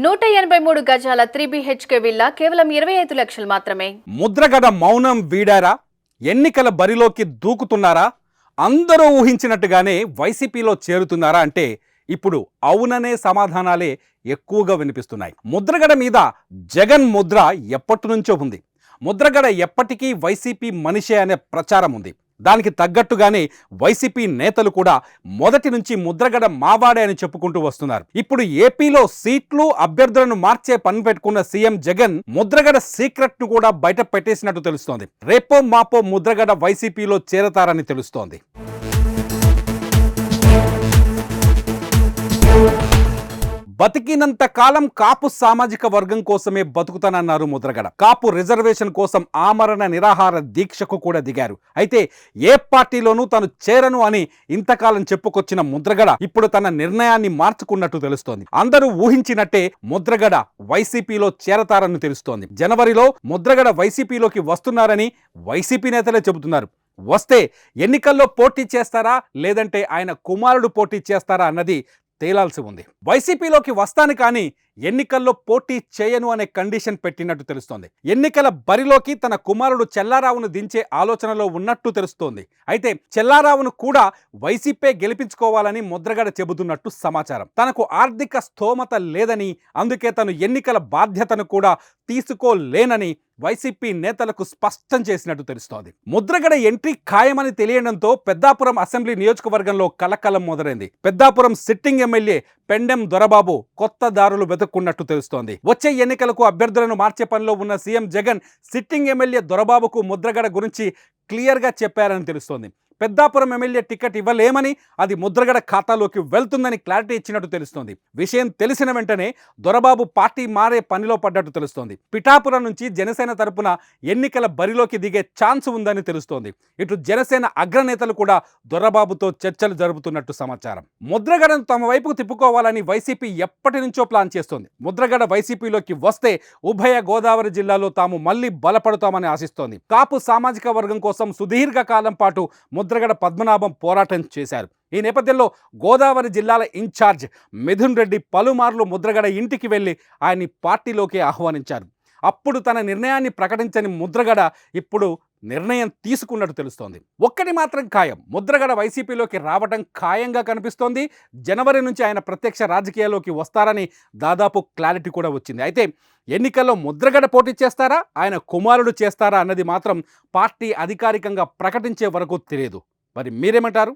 183 గజాల 3 BHK villa కేవలం 25 లక్షలు మాత్రమే. ముద్రగడ మౌనం వీడారా? ఎన్నికల బరిలోకి దూకుతున్నారా? అందరూ ఊహించినట్టుగానే వైసీపీలో చేరుతున్నారా అంటే ఇప్పుడు అవుననే సమాధానాలే ఎక్కువగా వినిపిస్తున్నాయి. ముద్రగడ మీద జగన్ ముద్ర ఎప్పటి నుంచో ఉంది. ముద్రగడ ఎప్పటికీ వైసీపీ మనిషే అనే ప్రచారం ఉంది. దానికి తగ్గట్టుగానే వైసీపీ నేతలు కూడా మొదటి నుంచి ముద్రగడ మావాడే అని చెప్పుకుంటూ వస్తున్నారు. ఇప్పుడు ఏపీలో సీట్లు అభ్యర్థులను మార్చే పని పెట్టుకున్న సీఎం జగన్ ముద్రగడ సీక్రెట్ ను కూడా బయట పెట్టేసినట్టు తెలుస్తోంది. రేపో మాపో ముద్రగడ వైసీపీలో చేరతారని తెలుస్తోంది. బతికినంత కాలం కాపు సామాజిక వర్గం కోసమే బతుకుతానన్నారు ముద్రగడ. కాపు రిజర్వేషన్ కోసం ఆమరణ నిరాహార దీక్షకు కూడా దిగారు. అయితే ఏ పార్టీలోనూ తను చేరను అని ఇంతకాలం చెప్పుకొచ్చిన ముద్రగడ ఇప్పుడు తన నిర్ణయాన్ని మార్చుకున్నట్టు తెలుస్తోంది. అందరూ ఊహించినట్టే ముద్రగడ వైసీపీలో చేరతారని తెలుస్తోంది. జనవరిలో ముద్రగడ వైసీపీలోకి వస్తున్నారని వైసీపీ నేతలే చెబుతున్నారు. వస్తే ఎన్నికల్లో పోటీ చేస్తారా లేదంటే ఆయన కుమారుడు పోటీ చేస్తారా అన్నది తేలాల్సి ఉంది. వైసీపీలోకి వస్తాను కానీ ఎన్నికల్లో పోటీ చేయను అనే కండిషన్ పెట్టినట్టు తెలుస్తోంది. ఎన్నికల బరిలోకి తన కుమారుడు చెల్లారావును దించే ఆలోచనలో ఉన్నట్టు తెలుస్తోంది. అయితే చెల్లారావును కూడా వైసీపీ గెలిపించుకోవాలని ముద్రగడ చెబుతున్నట్టు సమాచారం. తనకు ఆర్థిక స్థోమత లేదని, అందుకే తను ఎన్నికల బాధ్యతను కూడా తీసుకోలేనని వైసీపీ నేతలకు స్పష్టం చేసినట్టు తెలుస్తోంది. ముద్రగడ ఎంట్రీ ఖాయమని తెలియడంతో పెద్దాపురం అసెంబ్లీ నియోజకవర్గంలో కలకలం మొదలైంది. పెద్దాపురం సిట్టింగ్ ఎమ్మెల్యే పెండెం దొరబాబు కొత్త దారులు వెతుక్కున్నట్టు తెలుస్తోంది. వచ్చే ఎన్నికలకు అభ్యర్థులను మార్చే పనిలో ఉన్న సీఎం జగన్ సిట్టింగ్ ఎమ్మెల్యే దొరబాబుకు ముద్రగడ గురించి క్లియర్గా చెప్పారని తెలుస్తోంది. పెద్దాపురం ఎమ్మెల్యే టికెట్ ఇవ్వలేమని, అది ముద్రగడ ఖాతాలోకి వెళ్తుందని క్లారిటీ ఇచ్చినట్టు తెలుస్తోంది. విషయం తెలిసిన వెంటనే దొరబాబు పార్టీ మారే పనిలో పడ్డట్టు తెలుస్తోంది. పిఠాపురం నుంచి జనసేన తరపున ఎన్నికల బరిలోకి దిగే ఛాన్స్ ఉందని తెలుస్తోంది. ఇటు జనసేన అగ్రనేతలు కూడా దొరబాబుతో చర్చలు జరుపుతున్నట్టు సమాచారం. ముద్రగడను తమ వైపుకు తిప్పుకోవాలని వైసీపీ ఎప్పటి నుంచో ప్లాన్ చేస్తోంది. ముద్రగడ వైసీపీలోకి వస్తే ఉభయ గోదావరి జిల్లాలో తాము మళ్లీ బలపడతామని ఆశిస్తోంది. కాపు సామాజిక వర్గం కోసం సుదీర్ఘ కాలం పాటు ముద్రగడ పద్మనాభం పోరాటం చేశారు. ఈ నేపథ్యంలో గోదావరి జిల్లాల ఇన్ఛార్జ్ మిథున్ రెడ్డి పలుమార్లు ముద్రగడ ఇంటికి వెళ్లి ఆయన్ని పార్టీలోకి ఆహ్వానించారు. అప్పుడు తన నిర్ణయాన్ని ప్రకటించని ముద్రగడ ఇప్పుడు నిర్ణయం తీసుకున్నట్టు తెలుస్తోంది. ఒక్కటి మాత్రం ఖాయం, ముద్రగడ వైసీపీలోకి రావడం ఖాయంగా కనిపిస్తోంది. జనవరి నుంచి ఆయన ప్రత్యక్ష రాజకీయాల్లోకి వస్తారని దాదాపు క్లారిటీ కూడా వచ్చింది. అయితే ఎన్నికల్లో ముద్రగడ పోటీ చేస్తారా, ఆయన కుమారుడు చేస్తారా అన్నది మాత్రం పార్టీ అధికారికంగా ప్రకటించే వరకు తెలియదు. మరి మీరేమంటారు?